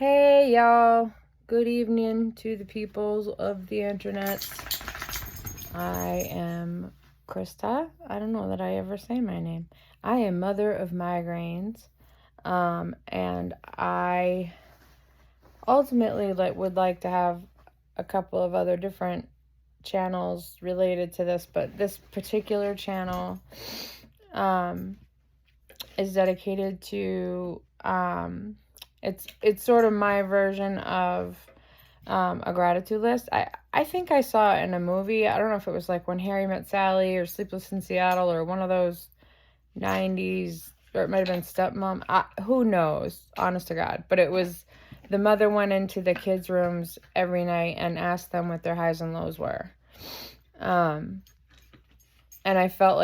Hey y'all, good evening to the peoples of the internet. I am Krista. I don't know that I ever say my name. I am mother of migraines, and I ultimately would like to have a couple of other different channels related to this, but this particular channel is dedicated to it's sort of my version of a gratitude list. I think I saw it in a movie. I don't know if it was like When Harry Met Sally or Sleepless in Seattle or one of those 90s, or it might have been Stepmom. Who knows, honest to God. But it was the mother went into the kids' rooms every night and asked them what their highs and lows were. And I felt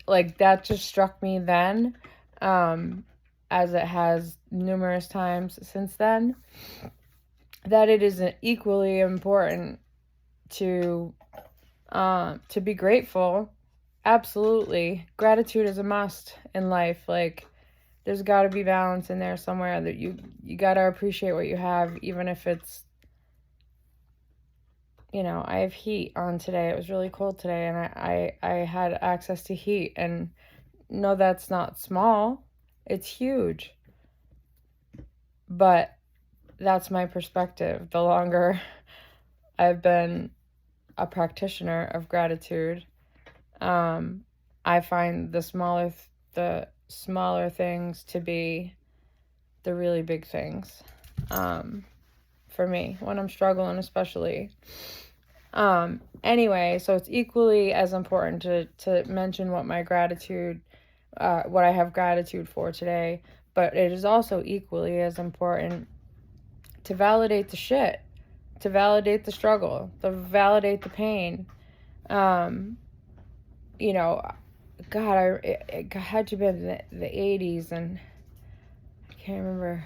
like that just struck me then, as it has numerous times since then, that it is equally important to be grateful. Absolutely. Gratitude is a must in life. Like, there's got to be balance in there somewhere, that you got to appreciate what you have, even if it's, I have heat on today. It was really cold today, and I had access to heat, and no, that's not small. It's huge. But that's my perspective. The longer I've been a practitioner of gratitude, I find the smaller things to be the really big things, for me, when I'm struggling, especially. Anyway, so it's equally as important to mention what my gratitude, what I have gratitude for today, but it is also equally as important to validate the shit, to validate the struggle, to validate the pain. God, it had to be in the 80s, and I can't remember.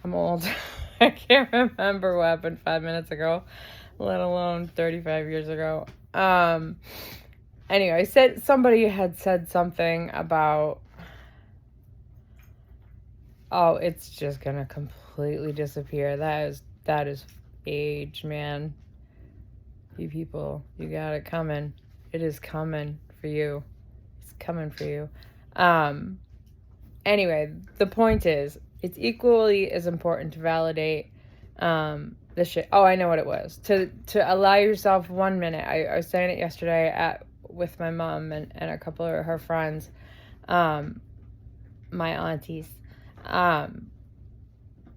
I'm old. I can't remember what happened 5 minutes ago, let alone 35 years ago. Anyway, somebody had said something about, oh, it's just gonna completely disappear. That is age, man. You people, you got it coming. It is coming for you. It's coming for you. Anyway, the point is, it's equally as important to validate the shit. Oh, I know what it was. To allow yourself 1 minute. I was saying it yesterday with my mom and a couple of her friends, my aunties,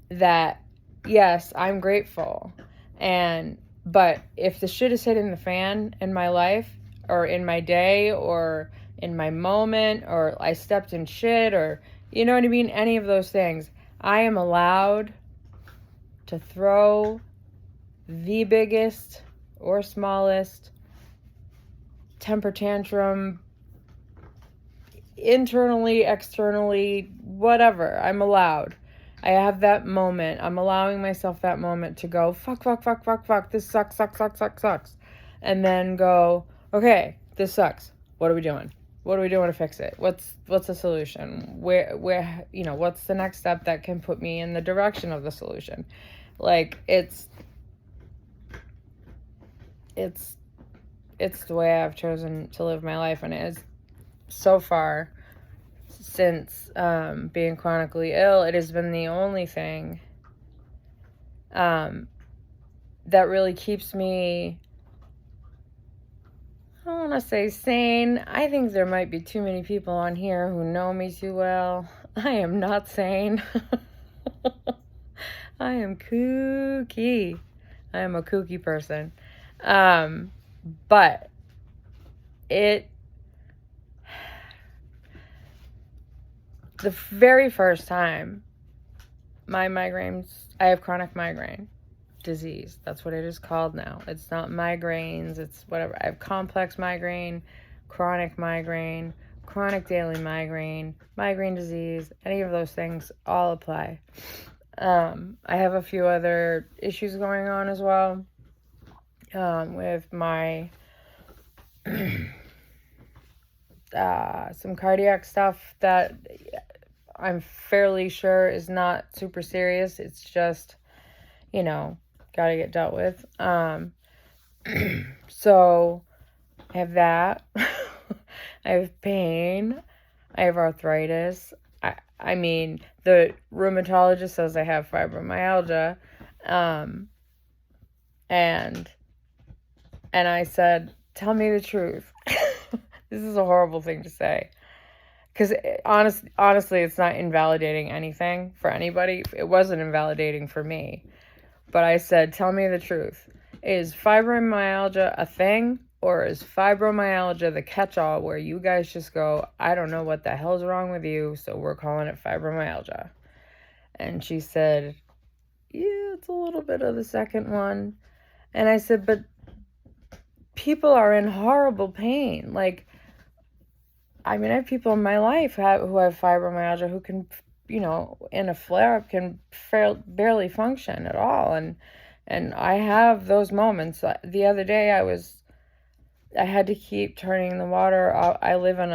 that yes, I'm grateful, but if the shit is hitting the fan in my life, or in my day, or in my moment, or I stepped in shit, or you know what I mean, any of those things, I am allowed to throw the biggest or smallest temper tantrum, internally, externally, whatever. I'm allowed. I have that moment. I'm allowing myself that moment to go, fuck, this sucks. And then go, okay, this sucks. What are we doing? What are we doing to fix it? What's the solution? Where, what's the next step that can put me in the direction of the solution? Like, it's the way I've chosen to live my life, and it is so far, since being chronically ill, it has been the only thing that really keeps me, I don't want to say sane. I think there might be too many people on here who know me too well. I am not sane. I am kooky. I am a kooky person. But the very first time I have chronic migraine disease. That's what it is called now. It's not migraines, it's whatever. I have complex migraine, chronic daily migraine, migraine disease, any of those things all apply. I have a few other issues going on as well, with my some cardiac stuff that I'm fairly sure is not super serious. It's just, gotta get dealt with. So I have that. I have pain. I have arthritis. I mean, the rheumatologist says I have fibromyalgia. And I said, tell me the truth. This is a horrible thing to say. Because honestly, it's not invalidating anything for anybody. It wasn't invalidating for me. But I said, tell me the truth. Is fibromyalgia a thing? Or is fibromyalgia the catch-all where you guys just go, I don't know what the hell's wrong with you, so we're calling it fibromyalgia? And she said, yeah, it's a little bit of the second one. And I said, but people are in horrible pain. Like, I mean, I have people in my life who have fibromyalgia who can, in a flare-up can barely function at all. And I have those moments. The other day I had to keep turning the water off. I live in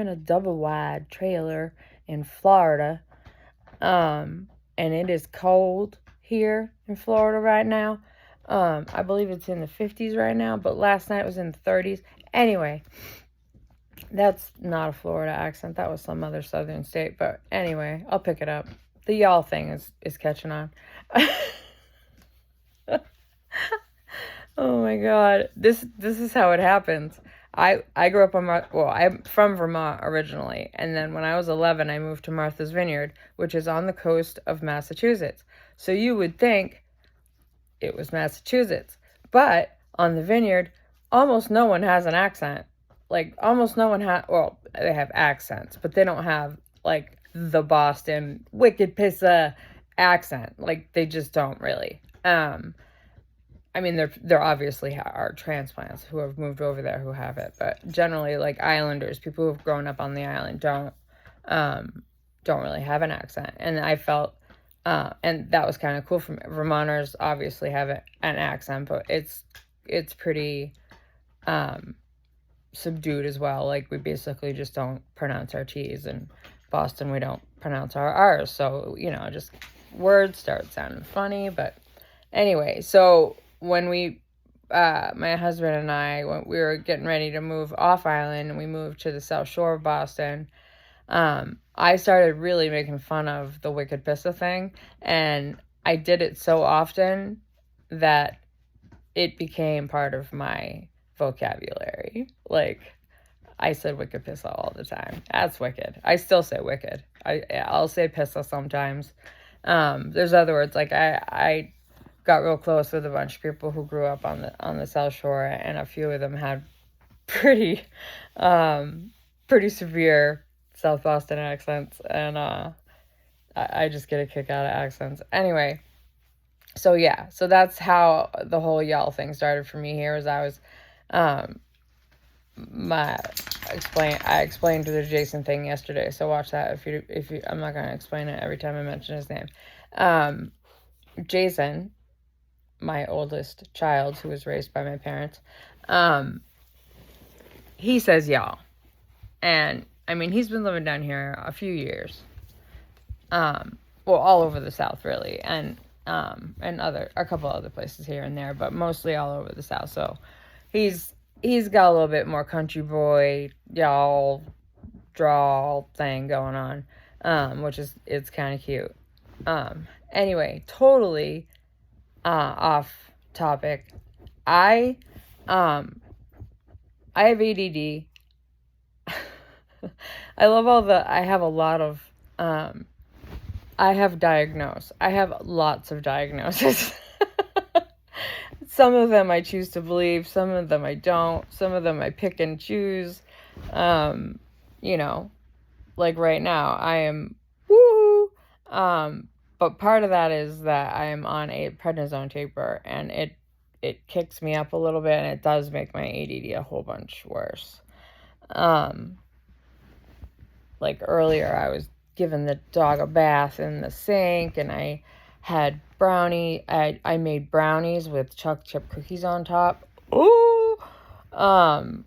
a double wide trailer in Florida. And it is cold here in Florida right now. I believe it's in the 50s right now, but last night it was in the 30s. Anyway, that's not a Florida accent. That was some other southern state. But anyway, I'll pick it up. The y'all thing is catching on. Oh my God. This is how it happens. I grew up I'm from Vermont originally. And then when I was 11, I moved to Martha's Vineyard, which is on the coast of Massachusetts. So you would think it was Massachusetts. But on the vineyard, almost no one has an accent. Like, almost no one they have accents, but they don't have, like, the Boston wicked pissa accent. Like, they just don't really. I mean, there obviously are transplants who have moved over there who have it, but generally, like, islanders, people who've grown up on the island don't really have an accent. And I felt, and that was kind of cool for me. Vermonters obviously have an accent, but it's pretty subdued as well. Like, we basically just don't pronounce our T's. In Boston, we don't pronounce our R's. So, just words start sounding funny. But anyway, so when my husband and I, when we were getting ready to move off island and we moved to the South Shore of Boston, I started really making fun of the wicked pissa thing. And I did it so often that it became part of my vocabulary. Like, I said wicked pissa all the time. That's wicked. I still say wicked. I'll say pissa sometimes. There's other words. Like, I got real close with a bunch of people who grew up on the South Shore, and a few of them had pretty severe South Boston accents, and I just get a kick out of accents. Anyway, so yeah, so that's how the whole y'all thing started for me here. As I was I explained to the Jason thing yesterday, so watch that if you I'm not gonna explain it every time I mention his name. Jason, my oldest child, who was raised by my parents, he says y'all. And I mean, he's been living down here a few years. All over the South, really, and a couple other places here and there, but mostly all over the South. So he's got a little bit more country boy, y'all, drawl thing going on, which it's kind of cute. Anyway, totally off topic. I have ADD. I have a lot of, I have lots of diagnoses. Some of them I choose to believe, some of them I don't, some of them I pick and choose. Like right now, I am woo. But part of that is that I am on a prednisone taper, and it kicks me up a little bit, and it does make my ADD a whole bunch worse. Like earlier, I was giving the dog a bath in the sink, and I had I made brownies with chocolate chip cookies on top. Ooh! And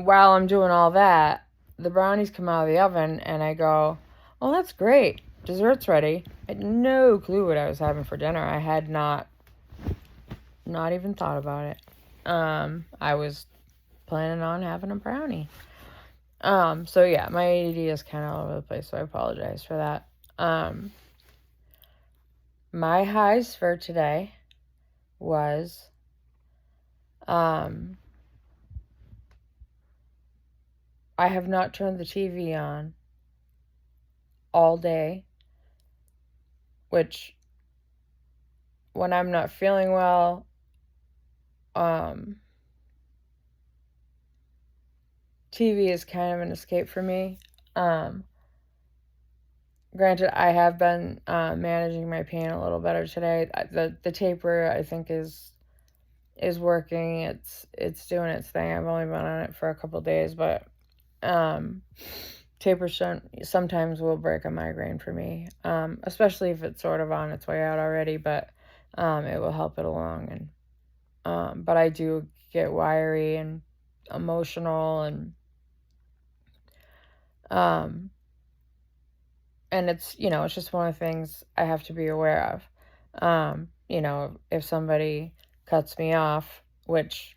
while I'm doing all that, the brownies come out of the oven, and I go, oh, that's great. Dessert's ready. I had no clue what I was having for dinner. I had not even thought about it. I was planning on having a brownie. So yeah, my ADD is kind of all over the place, so I apologize for that. My highs for today was, I have not turned the TV on all day, which, when I'm not feeling well, TV is kind of an escape for me. Granted, I have been managing my pain a little better today. The taper, I think, is working. It's doing its thing. I've only been on it for a couple days, but taper sometimes will break a migraine for me, especially if it's sort of on its way out already, but it will help it along. And but I do get wiry and emotional, and it's, it's just one of the things I have to be aware of. If somebody cuts me off, which,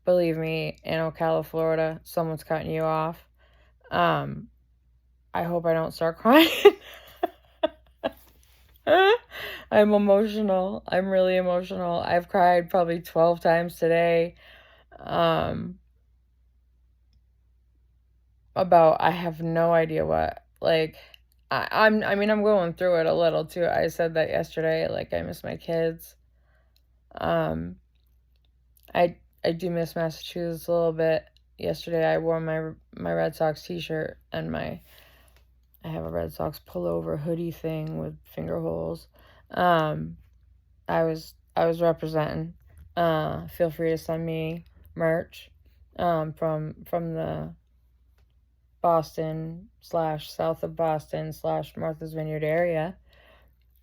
believe me, in Ocala, Florida, someone's cutting you off, I hope I don't start crying. I'm emotional. I'm really emotional. I've cried probably 12 times today. About, I have no idea what. Like, I'm going through it a little too. I said that yesterday. Like, I miss my kids. I do miss Massachusetts a little bit. Yesterday I wore my Red Sox t-shirt, and I have a Red Sox pullover hoodie thing with finger holes. I was representing. Feel free to send me merch from the Boston / south of Boston / Martha's Vineyard area,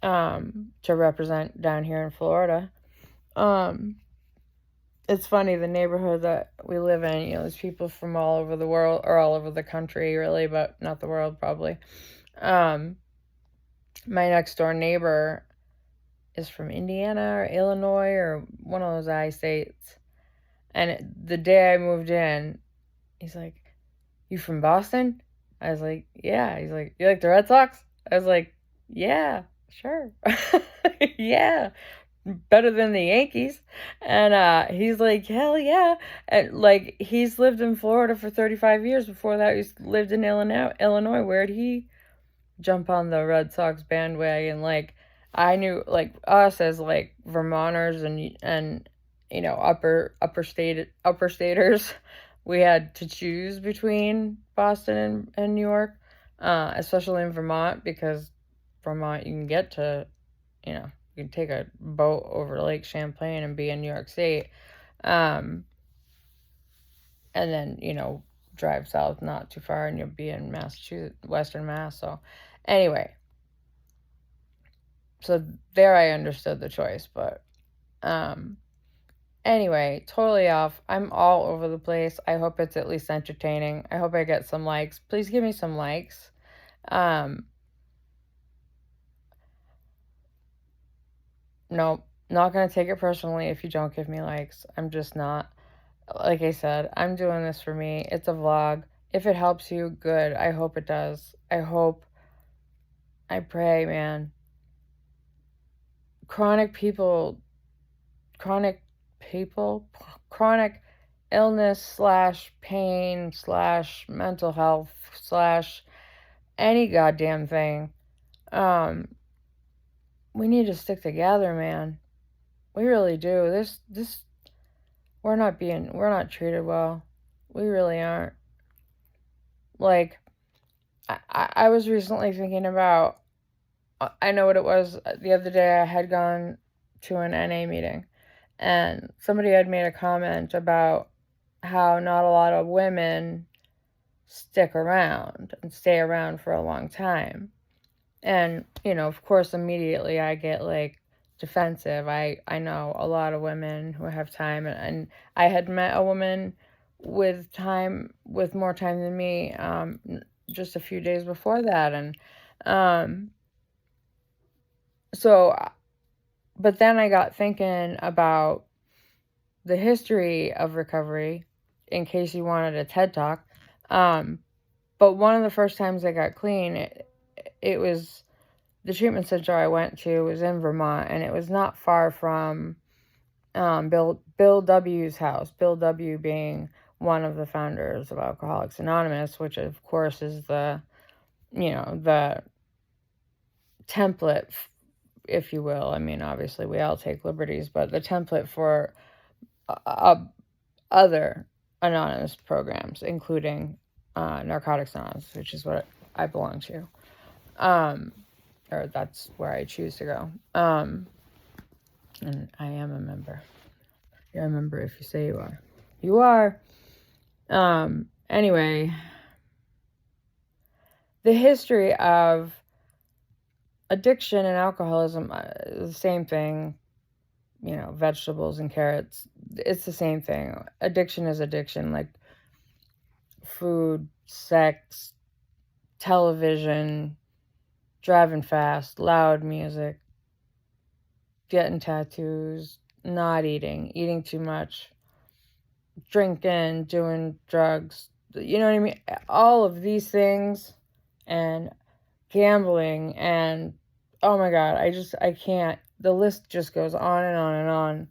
to represent down here in Florida. It's funny, the neighborhood that we live in, there's people from all over the world, or all over the country, really, but not the world, probably. My next door neighbor is from Indiana or Illinois or one of those I states. And the day I moved in, he's like, you from Boston? I was like, yeah. He's like, you like the Red Sox? I was like, yeah, sure. Yeah, better than the Yankees. And he's like, hell yeah. And like, he's lived in Florida for 35 years. Before that, he lived in Illinois. Where'd he jump on the Red Sox bandwagon? Like, I knew, like, us as like Vermonters and upper staters, we had to choose between Boston and New York, especially in Vermont, because Vermont, you can get to, you can take a boat over Lake Champlain and be in New York State, and then, drive south not too far and you'll be in Massachusetts, Western Mass. So anyway, so there I understood the choice, but anyway, totally off. I'm all over the place. I hope it's at least entertaining. I hope I get some likes. Please give me some likes. No, not going to take it personally if you don't give me likes. I'm just not. Like I said, I'm doing this for me. It's a vlog. If it helps you, good. I hope it does. I pray, man. Chronic illness / pain / mental health / any goddamn thing. We need to stick together, man. We really do. We're not treated well. We really aren't. Like, I was recently thinking about, I know what it was. The other day I had gone to an NA meeting, and somebody had made a comment about how not a lot of women stick around and stay around for a long time. And, of course, immediately I get, like, defensive. I know a lot of women who have time, and I had met a woman with more time than me, just a few days before that. And so, but then I got thinking about the history of recovery, in case you wanted a TED Talk. But one of the first times I got clean, it was the treatment center I went to was in Vermont, and it was not far from Bill W.'s house. Bill W. being one of the founders of Alcoholics Anonymous, which of course is the template, if you will. I mean, obviously we all take liberties, but the template for other anonymous programs, including Narcotics Anonymous, which is what I belong to. Or that's where I choose to go. And I am a member. You're a member if you say you are. You are. Anyway, the history of addiction and alcoholism, the same thing. Vegetables and carrots, it's the same thing. Addiction is addiction, like food, sex, television, driving fast, loud music, getting tattoos, not eating too much, drinking, doing drugs, you know what I mean? All of these things, and gambling, and oh my God, I can't. The list just goes on and on and on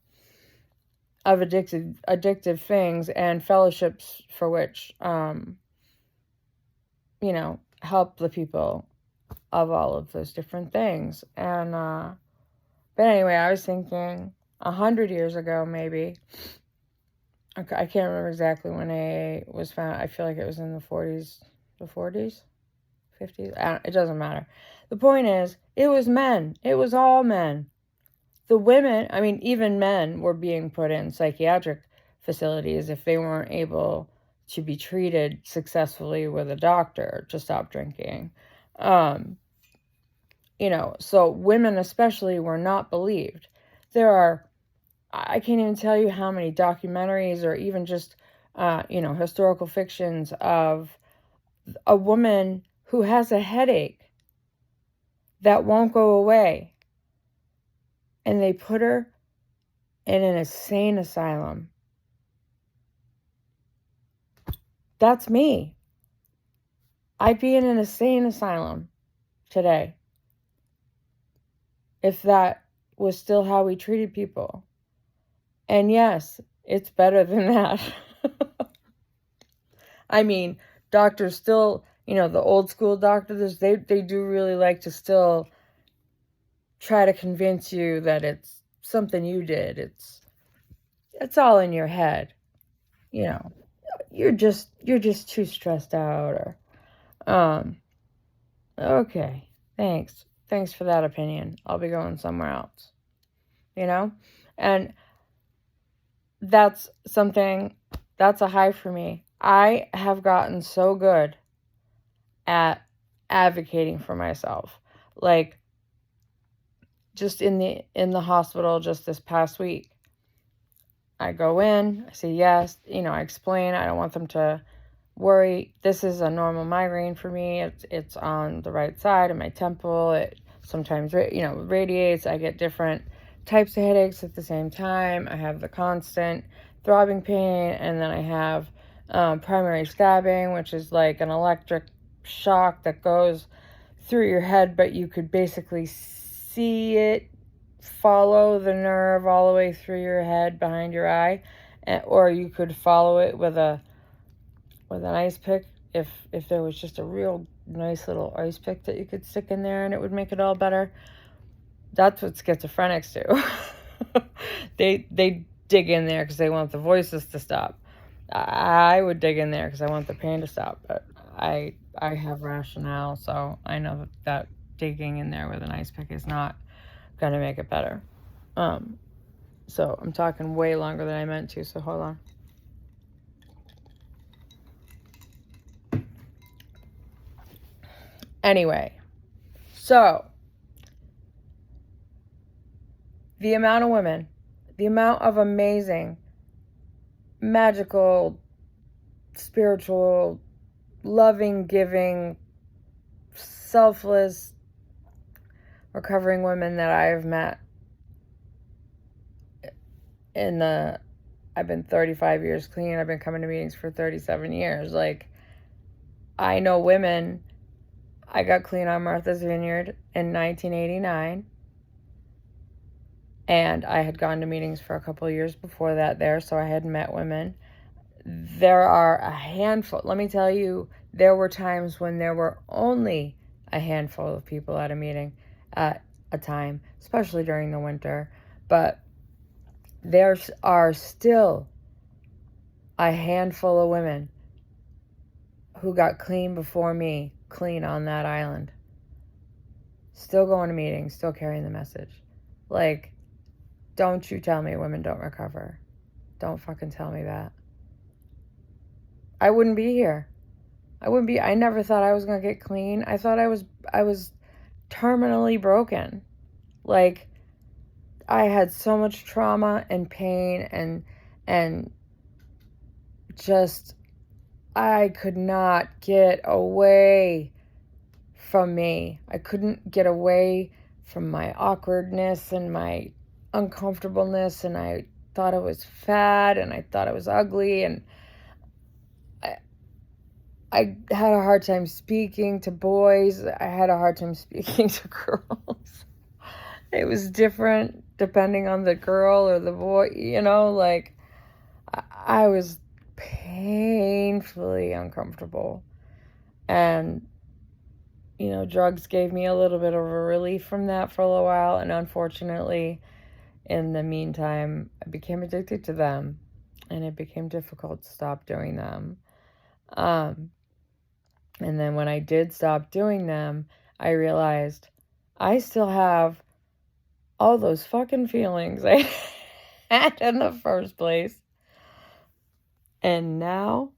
of addictive things, and fellowships for which, help the people of all of those different things. And, but anyway, I was thinking 100 years ago, maybe, I can't remember exactly when AA was found. I feel like it was in the 40s, 50s. It doesn't matter. The point is, it was men. It was all men. The women, I mean, even men were being put in psychiatric facilities if they weren't able to be treated successfully with a doctor to stop drinking. So women especially were not believed. I can't even tell you how many documentaries or even just, historical fictions of a woman who has a headache that won't go away, and they put her in an insane asylum. That's me. I'd be in an insane asylum today if that was still how we treated people. And yes, it's better than that. I mean, doctors still, the old school doctors, they do really like to still try to convince you that it's something you did. It's all in your head. You're just too stressed out, or okay. Thanks for that opinion. I'll be going somewhere else. And that's a high for me. I have gotten so good at advocating for myself. Like, just in the hospital just this past week, I go in, I say yes, I explain, I don't want them to worry. This is a normal migraine for me. It's on the right side of my temple. It sometimes, radiates. I get different types of headaches at the same time. I have the constant throbbing pain, and then I have primary stabbing, which is like an electric shock that goes through your head, but you could basically see it follow the nerve all the way through your head behind your eye, or you could follow it with an ice pick, if there was just a real nice little ice pick that you could stick in there, and it would make it all better. That's what schizophrenics do. They dig in there because they want the voices to stop. I would dig in there because I want the pain to stop, but I have rationale, so I know that digging in there with an ice pick is not going to make it better. So I'm talking way longer than I meant to, so hold on. Anyway, so the amount of women, the amount of amazing, magical, spiritual, loving, giving, selfless, recovering women that I have met I've been 35 years clean. I've been coming to meetings for 37 years. Like, I know women. I got clean on Martha's Vineyard in 1989. And I had gone to meetings for a couple of years before that there, so I had met women. There are a handful. Let me tell you, there were times when there were only a handful of people at a meeting at a time, especially during the winter. But there are still a handful of women who got clean before me, clean on that island. Still going to meetings, still carrying the message. Like, don't you tell me women don't recover. Don't fucking tell me that. I wouldn't be here. I never thought I was going to get clean. I thought I was terminally broken. Like, I had so much trauma and pain and just, I could not get away from me. I couldn't get away from my awkwardness and my uncomfortableness, and I thought I was fat and I thought I was ugly, and I had a hard time speaking to boys. I had a hard time speaking to girls. It was different depending on the girl or the boy, like, I was painfully uncomfortable. And, drugs gave me a little bit of a relief from that for a little while. And unfortunately, in the meantime, I became addicted to them. And it became difficult to stop doing them. And then when I did stop doing them, I realized I still have all those fucking feelings I had in the first place. And now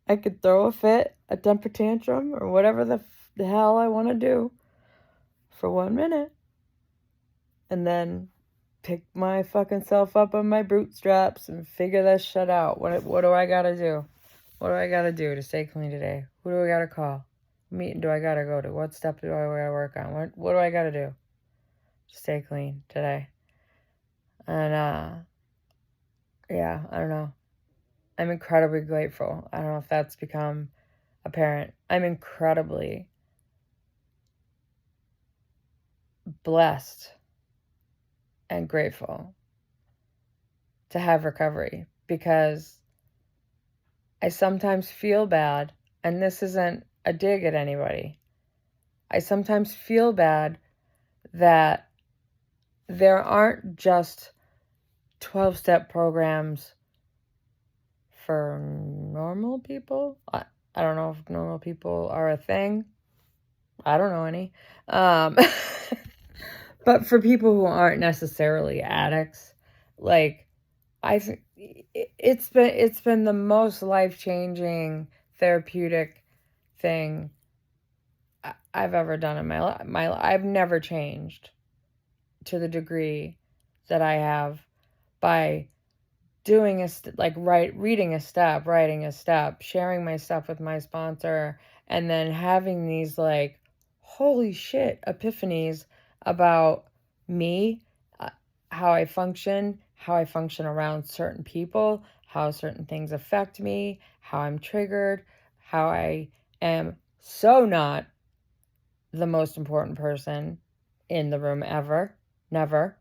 I could throw a fit, a temper tantrum, or whatever the hell I want to do for 1 minute. And then pick my fucking self up on my bootstraps and figure that shit out. What do I gotta do? What do I gotta do to stay clean today? Who do I gotta call? What meeting do I gotta go to? What step do I gotta work on? What do I gotta do to stay clean today? And yeah, I don't know. I'm incredibly grateful. I don't know if that's become apparent. I'm incredibly blessed and grateful to have recovery, because I sometimes feel bad, and this isn't a dig at anybody. I sometimes feel bad that there aren't just 12-step programs for normal people. I don't know if normal people are a thing. I don't know any. But for people who aren't necessarily addicts, like, I think it's been the most life-changing therapeutic thing I've ever done in my life. I've never changed to the degree that I have by doing reading a step, writing a step, sharing my stuff with my sponsor, and then having these like, holy shit epiphanies about me, how I function around certain people, how certain things affect me, how I'm triggered, how I am so not the most important person in the room ever. Never.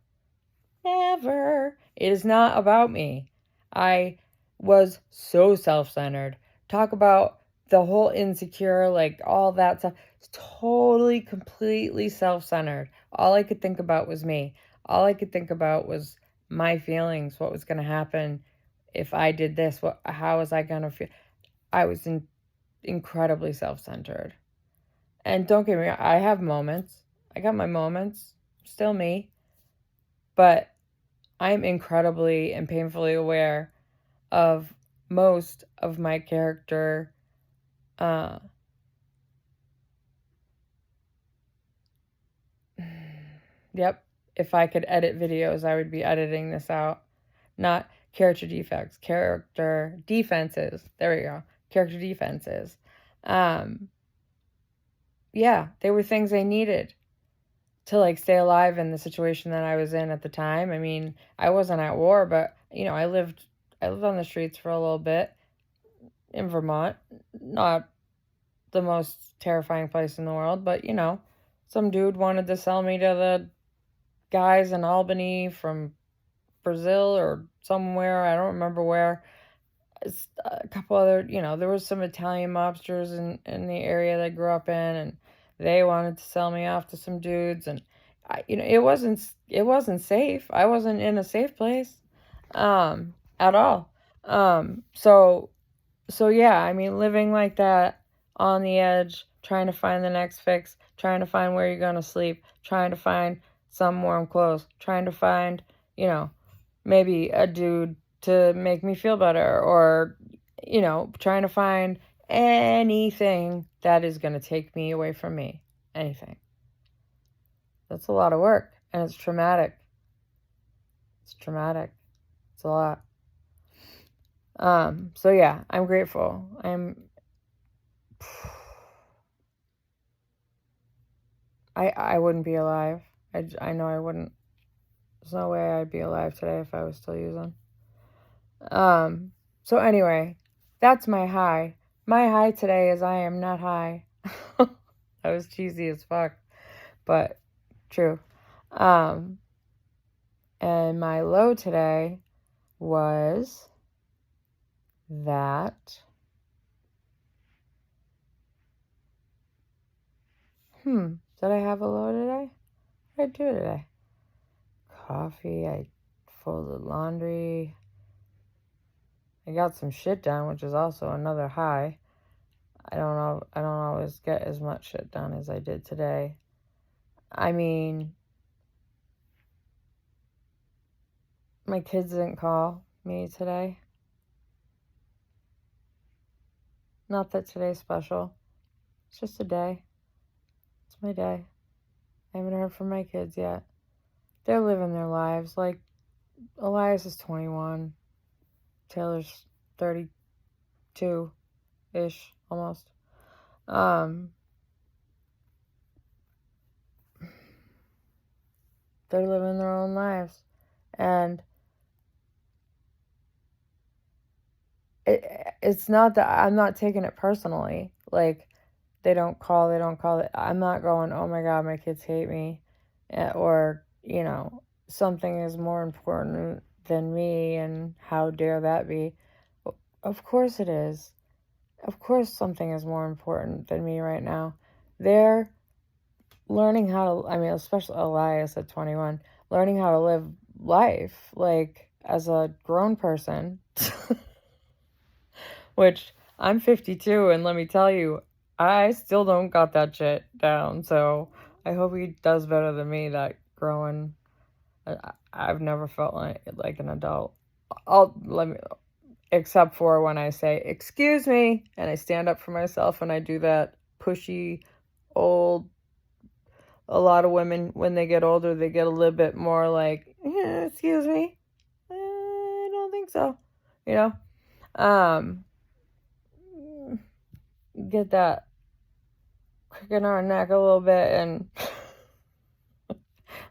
It is not about me. I was so self-centered. Talk about the whole insecure, like all that stuff. It's totally, completely self-centered. All I could think about was me. All I could think about was my feelings, what was going to happen if I did this, how was I going to feel. I was incredibly self-centered. And don't get me wrong, I have moments. I got my moments. Still me. But I'm incredibly and painfully aware of most of my character yep, if I could edit videos, I would be editing this out. Not character defects, character defenses. There we go. Character defenses. Yeah, they were things I needed to like stay alive in the situation that I was in at the time. I mean, I wasn't at war, but I lived on the streets for a little bit in Vermont. Not the most terrifying place in the world, but some dude wanted to sell me to the guys in Albany from Brazil or somewhere. I don't remember where. A couple other, there was some Italian mobsters in the area that I grew up in, and they wanted to sell me off to some dudes, and it wasn't safe. I wasn't in a safe place, at all. So yeah, I mean, living like that on the edge, trying to find the next fix, trying to find where you're gonna sleep, trying to find some warm clothes, trying to find, maybe a dude to make me feel better, or trying to find anything that is going to take me away from me. Anything. That's a lot of work, and it's traumatic. It's a lot. So yeah, I'm grateful. I wouldn't be alive. I know I wouldn't. There's no way I'd be alive today if I was still using. So anyway, that's my high. My high today is I am not high. That was cheesy as fuck, but true. And my low today was that, did I have a low today? What did I do today? Coffee, I folded laundry, I got some shit done, which is also another high. I don't always get as much shit done as I did today. I mean, my kids didn't call me today. Not that today's special. It's just a day. It's my day. I haven't heard from my kids yet. They're living their lives. Like, Elias is 21. Taylor's 32-ish, almost. They're living their own lives. And it's not that I'm not taking it personally. Like, they don't call. I'm not going, oh my God, my kids hate me. Or, something is more important than me, and how dare that be? Of course it is. Of course something is more important than me right now. They're learning how to, especially Elias at 21, learning how to live life, like, as a grown person. Which, I'm 52, and let me tell you, I still don't got that shit down, so I hope he does better than me, that growing. I've never felt like an adult. Except for when I say, excuse me, and I stand up for myself, and I do that pushy, old, a lot of women, when they get older, they get a little bit more like, excuse me, I don't think so, get that crick in our neck a little bit, and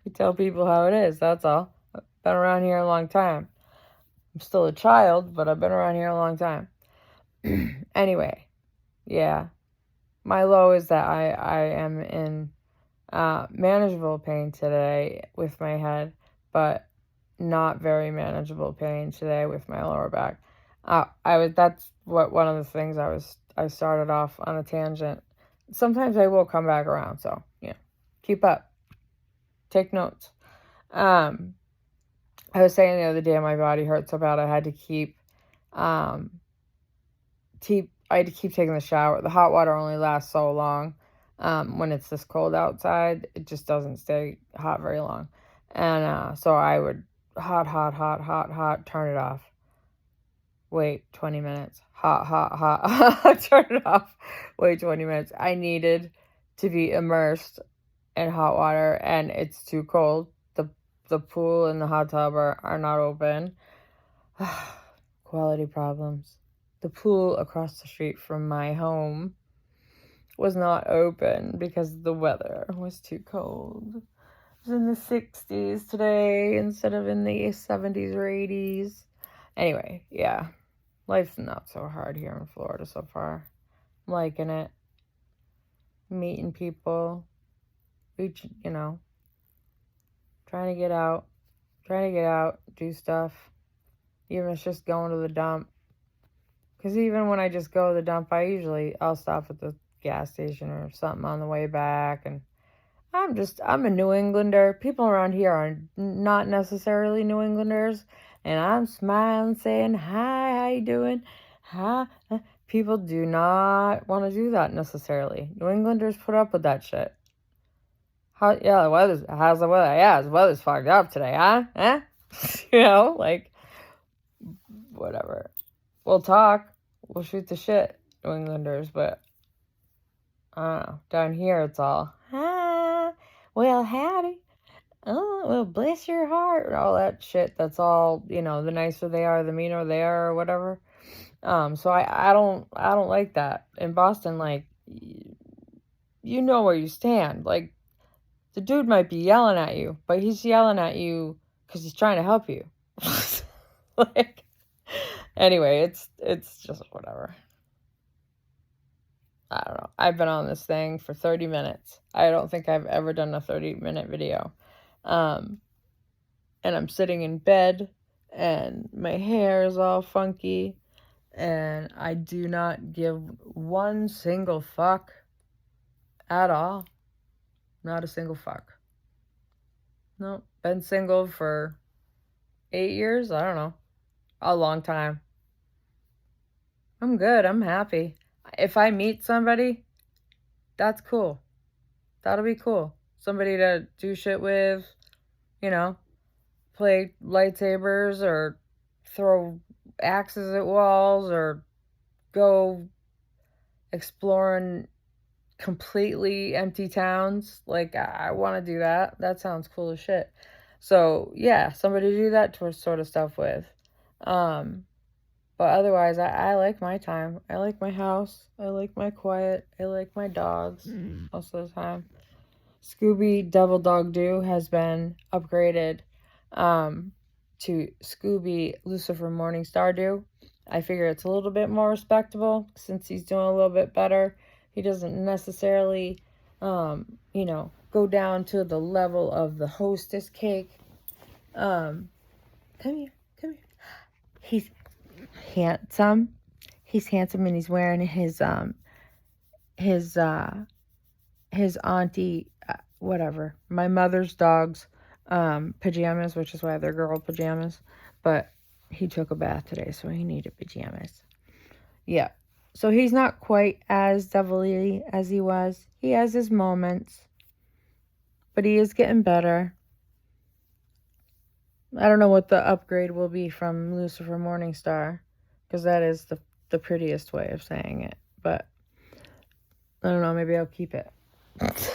we tell people how it is, that's all. I've been around here a long time. I'm still a child, but I've been around here a long time. Anyway, yeah. My low is that I am in manageable pain today with my head, but not very manageable pain today with my lower back. That's one of the things I started off on a tangent. Sometimes I will come back around, so keep up. Take notes. I was saying the other day my body hurt so bad I had to keep taking the shower. The hot water only lasts so long. When it's this cold outside, it just doesn't stay hot very long. And so I would hot, turn it off. Wait 20 minutes. Hot, turn it off. Wait 20 minutes. I needed to be immersed in hot water, and it's too cold. The pool and the hot tub are not open. Quality problems. The pool across the street from my home was not open because the weather was too cold. It was in the 60s today instead of in the 70s or 80s. Anyway, yeah. Life's not so hard here in Florida so far. I'm liking it. Meeting people. Trying to get out. Do stuff. Even if it's just going to the dump. Because even when I just go to the dump, I'll stop at the gas station or something on the way back. And I'm a New Englander. People around here are not necessarily New Englanders. And I'm smiling, saying, hi, how you doing? Hi. People do not want to do that necessarily. New Englanders put up with that shit. How's the weather? Yeah, the weather's fucked up today, huh? Whatever. We'll talk. We'll shoot the shit, New Englanders, but I don't know. Down here, it's all, hi, well, howdy. Oh, well, bless your heart. All that shit. That's all, the nicer they are, the meaner they are, or whatever. So I don't like that. In Boston, you know where you stand. Like, the dude might be yelling at you, but he's yelling at you because he's trying to help you. Anyway, it's just whatever. I don't know. I've been on this thing for 30 minutes. I don't think I've ever done a 30-minute video. And I'm sitting in bed, and my hair is all funky, and I do not give one single fuck at all. Not a single fuck. No, been single for 8 years? I don't know. A long time. I'm good. I'm happy. If I meet somebody, that's cool. That'll be cool. Somebody to do shit with, play lightsabers or throw axes at walls or go exploring completely empty towns. I want to do that. That sounds cool as shit. So, yeah, somebody to do that sort of stuff with. But otherwise, I like my time. I like my house. I like my quiet. I like my dogs most of the time. Scooby Devil Dog Doo has been upgraded to Scooby Lucifer Morningstar Doo. I figure it's a little bit more respectable since he's doing a little bit better. He doesn't necessarily, go down to the level of the hostess cake. Come here. He's handsome. He's handsome, and he's wearing his auntie, my mother's dog's pajamas, which is why they're girl pajamas. But he took a bath today, so he needed pajamas. Yeah. So he's not quite as devilly as he was. He has his moments, but he is getting better. I don't know what the upgrade will be from Lucifer Morningstar, because that is the prettiest way of saying it. But I don't know, maybe I'll keep it.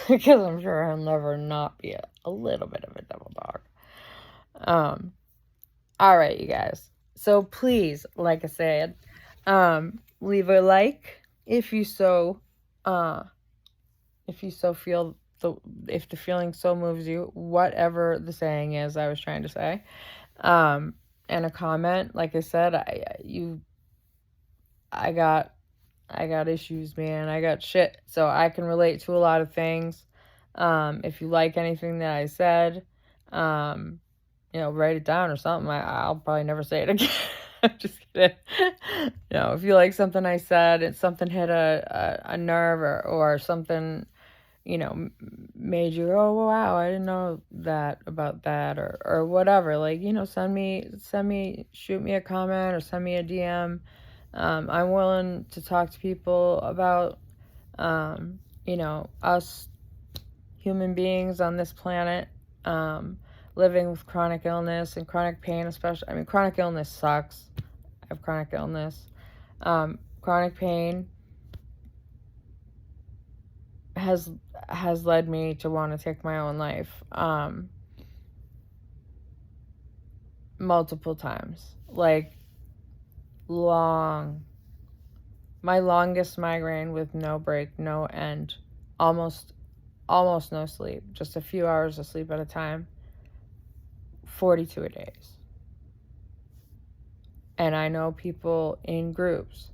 Because I'm sure he'll never not be a little bit of a devil dog. All right, you guys. So please, like I said, leave a like if you so feel if the feeling so moves you, whatever the saying is I was trying to say. And a comment. Like I said, I got issues, man. I got shit. So I can relate to a lot of things. If you like anything that I said, write it down or something. I'll probably never say it again. I'm just kidding. If you like something I said, and something hit a nerve or something, made you go, oh, wow, I didn't know that about that or whatever. Shoot me a comment or send me a DM. I'm willing to talk to people about, us human beings on this planet, living with chronic illness and chronic pain, especially. I mean, chronic illness sucks. I have chronic illness. Chronic pain has led me to want to take my own life. multiple times. Like, long. My longest migraine with no break, no end. Almost no sleep. Just a few hours of sleep at a time. 42 days. And I know people in groups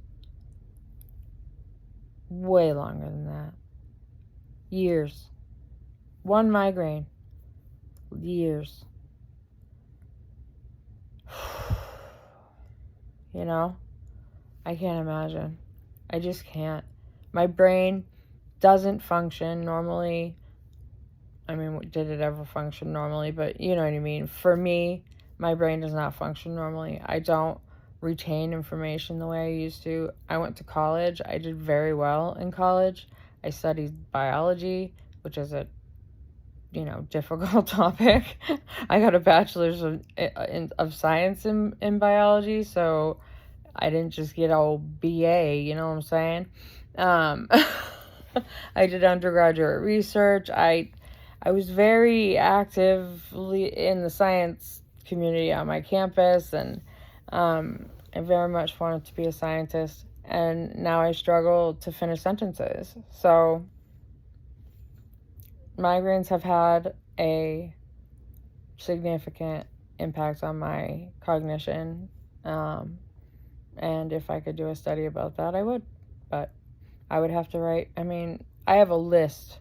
way longer than that. Years. One migraine. Years. You know? I can't imagine. I just can't. My brain doesn't function normally. I mean, did it ever function normally? But you know what I mean. For me, my brain does not function normally. I don't retain information the way I used to. I went to college. I did very well in college. I studied biology, which is a difficult topic. I got a bachelor's of science in biology, so I didn't just get all BA, you know what I'm saying? I did undergraduate research. I was very actively in the science community on my campus, and I very much wanted to be a scientist, and now I struggle to finish sentences. So migraines have had a significant impact on my cognition, and if I could do a study about that, I would. But I would have to write, I have a list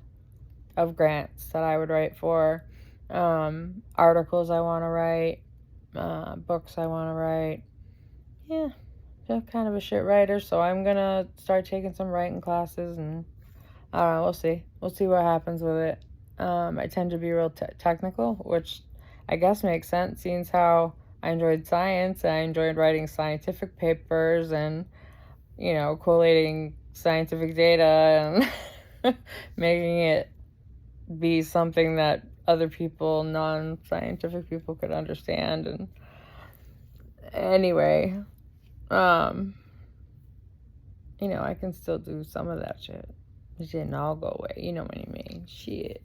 of grants that I would write for, articles I want to write, books I want to write. Yeah, I'm kind of a shit writer, so I'm going to start taking some writing classes, and I don't know, we'll see. We'll see what happens with it. I tend to be real technical, which I guess makes sense, seeing how I enjoyed science. I enjoyed writing scientific papers and, collating scientific data and making it be something that other people, non-scientific people, could understand. And anyway, I can still do some of that shit. It didn't all go away. You know what I mean? Shit.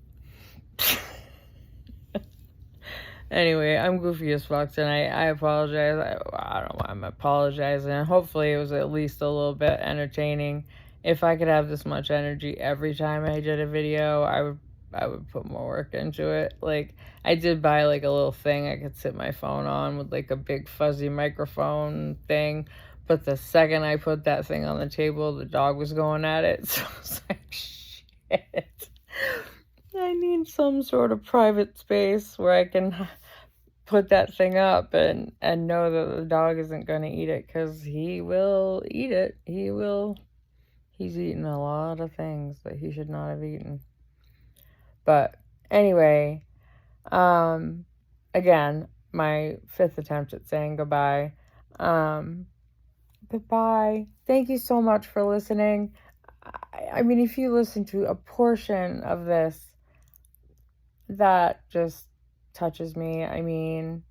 Anyway, I'm goofy as fuck tonight. I apologize. I don't know why I'm apologizing. Hopefully it was at least a little bit entertaining. If I could have this much energy every time I did a video, I would put more work into it. Like, I did buy like a little thing I could sit my phone on with like a big fuzzy microphone thing. But the second I put that thing on the table, the dog was going at it. So I was like, shit. I need some sort of private space where I can put that thing up and know that the dog isn't going to eat it, because he will eat it. He's eaten a lot of things that he should not have eaten. But anyway, again, my 5th attempt at saying goodbye. Goodbye. Thank you so much for listening. I mean, if you listen to a portion of this, that just touches me. I mean,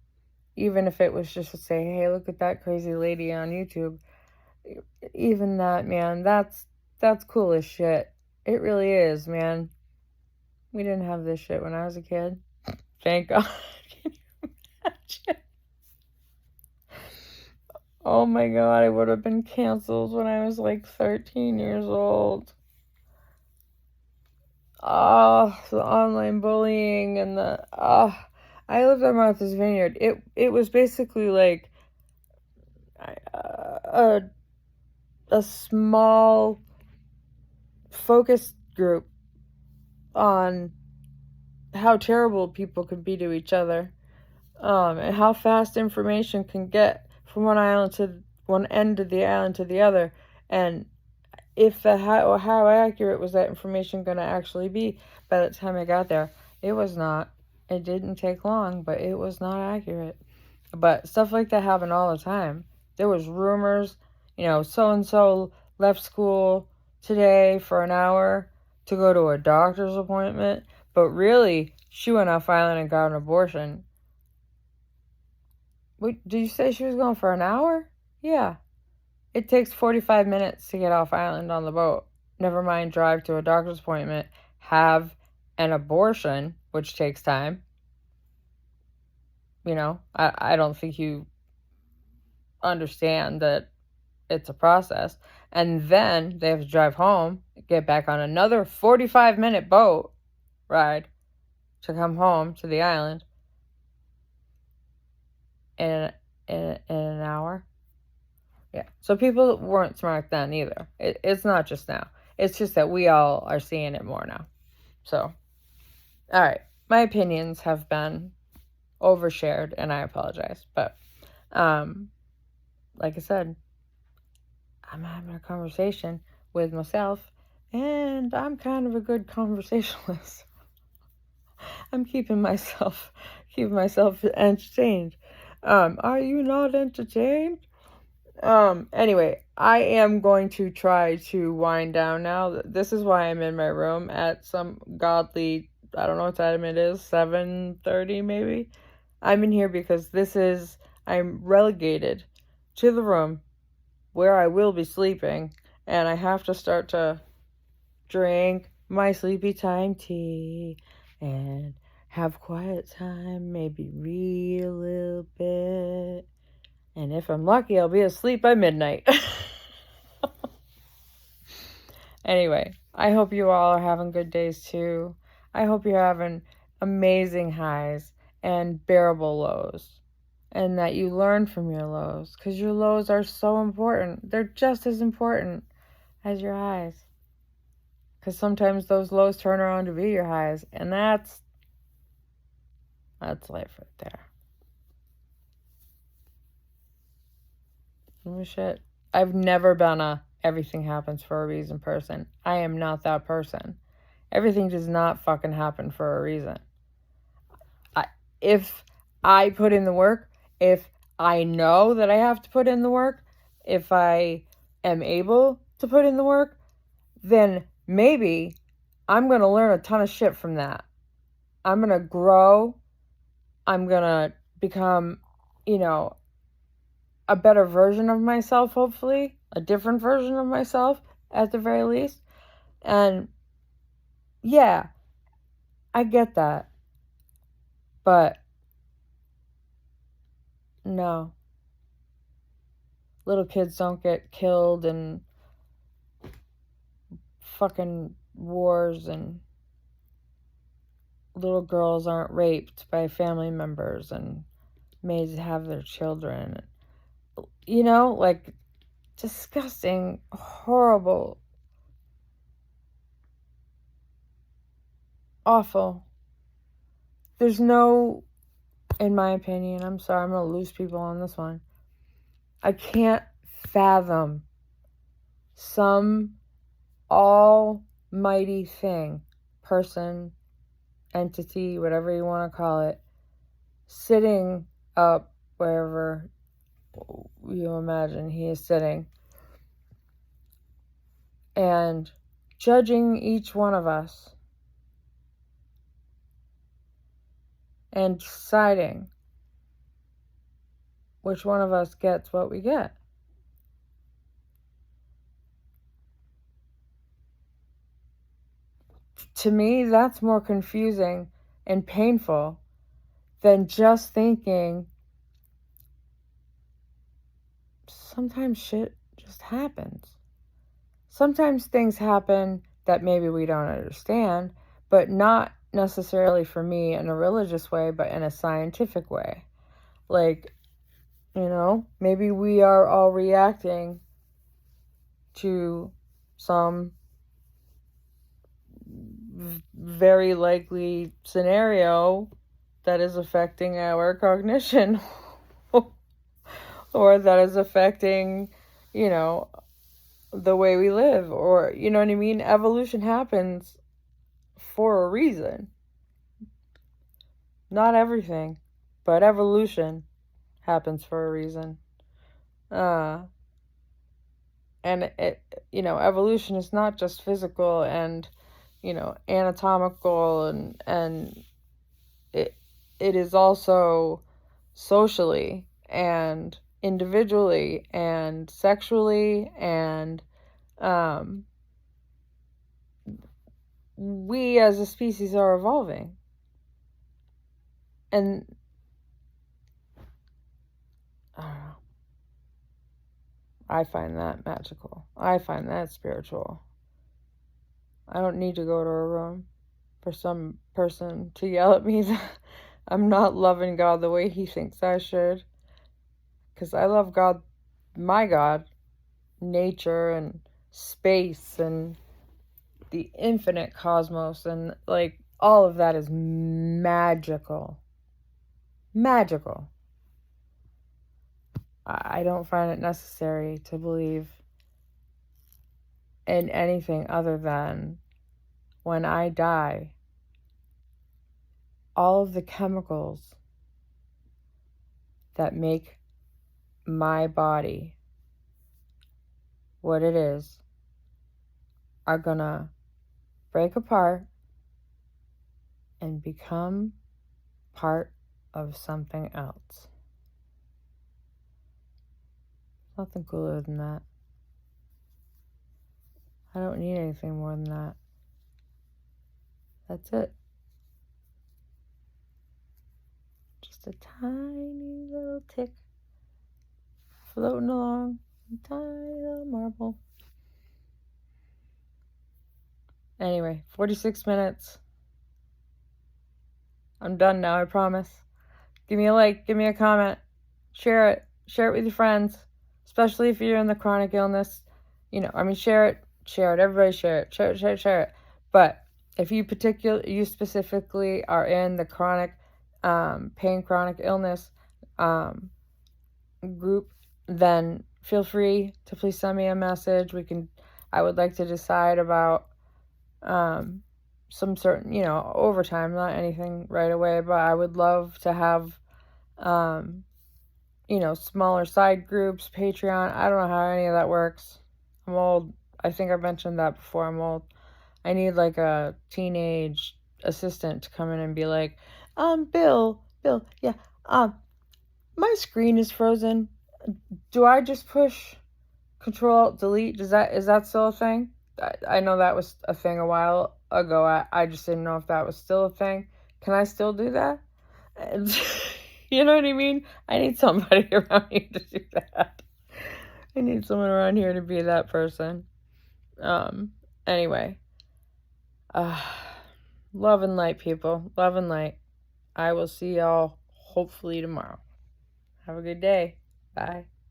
even if it was just to say, hey, look at that crazy lady on YouTube. Even that, man, that's cool as shit. It really is, man. We didn't have this shit when I was a kid. Thank God. Can you imagine? Oh my God, I would have been canceled when I was like 13 years old. Oh, the online bullying and I lived on Martha's Vineyard. It was basically like a small focus group on how terrible people could be to each other, and how fast information can get from one end of the island to the other, and if how accurate was that information going to actually be by the time I got there. It was not. It didn't take long, but it was not accurate. But stuff like that happened all the time. There was rumors, so-and-so left school today for an hour to go to a doctor's appointment, but really, she went off island and got an abortion. Wait, did you say she was going for an hour? Yeah. It takes 45 minutes to get off island on the boat. Never mind drive to a doctor's appointment, have an abortion, which takes time. I don't think you understand that it's a process. And then they have to drive home, get back on another 45-minute boat ride to come home to the island in an hour. Yeah. So people weren't smart then either. It's not just now. It's just that we all are seeing it more now. So, all right. My opinions have been overshared, and I apologize. But, like I said, I'm having a conversation with myself, and I'm kind of a good conversationalist. I'm keeping myself entertained. Are you not entertained? Anyway, I am going to try to wind down now. This is why I'm in my room at some godly, I don't know what time it is, 7:30 maybe. I'm in here because I'm relegated to the room where I will be sleeping, and I have to start to drink my sleepy time tea and have quiet time, maybe read a little bit. And if I'm lucky, I'll be asleep by midnight. Anyway, I hope you all are having good days too. I hope you're having amazing highs and bearable lows. And that you learn from your lows. Because your lows are so important. They're just as important as your highs. Because sometimes those lows turn around to be your highs. And that's life right there. Oh shit. I've never been a everything happens for a reason person. I am not that person. Everything does not fucking happen for a reason. If I put in the work, if I know that I have to put in the work, if I am able to put in the work, then maybe I'm going to learn a ton of shit from that. I'm going to grow. I'm going to become, a better version of myself, hopefully. A different version of myself, at the very least. And yeah, I get that. But no. Little kids don't get killed in fucking wars, and little girls aren't raped by family members and made to have their children. Like disgusting, horrible, awful. There's no, in my opinion, I'm sorry, I'm going to lose people on this one. I can't fathom some almighty thing, person, entity, whatever you want to call it, sitting up wherever you imagine he is sitting and judging each one of us and deciding which one of us gets what we get. To me, that's more confusing and painful than just thinking sometimes shit just happens. Sometimes things happen that maybe we don't understand, but not necessarily for me in a religious way, but in a scientific way. Like, maybe we are all reacting to some very likely scenario that is affecting our cognition or that is affecting, the way we live, or, you know what I mean? Evolution happens for a reason. Not everything, but evolution happens for a reason. And evolution is not just physical and, anatomical, and it is also socially and individually and sexually, and we as a species are evolving. And I don't know. I find that magical. I find that spiritual. I don't need to go to a room for some person to yell at me that I'm not loving God the way he thinks I should. Because I love God, my God, nature and space and the infinite cosmos, and like all of that is magical. Magical. I don't find it necessary to believe in anything other than when I die, all of the chemicals that make my body what it is are gonna break apart and become part of something else. Nothing cooler than that. I don't need anything more than that. That's it. Just a tiny little tick floating along, a tiny little marble. Anyway, 46 minutes. I'm done now, I promise. Give me a like, give me a comment, share it with your friends, especially if you're in the chronic illness. Share it, everybody share it. But if you specifically are in the chronic pain, chronic illness group, then feel free to please send me a message. I would like to decide about some certain, overtime, not anything right away, but I would love to have, smaller side groups, Patreon. I don't know how any of that works. I'm old. I think I've mentioned that before. I'm old. I need like a teenage assistant to come in and be like, Bill, yeah, my screen is frozen. Do I just push Control-Delete? Is that still a thing? I know that was a thing a while ago. I just didn't know if that was still a thing. Can I still do that? You know what I mean? I need somebody around here to do that. I need someone around here to be that person. Anyway. Love and light, people. Love and light. I will see y'all hopefully tomorrow. Have a good day. Bye.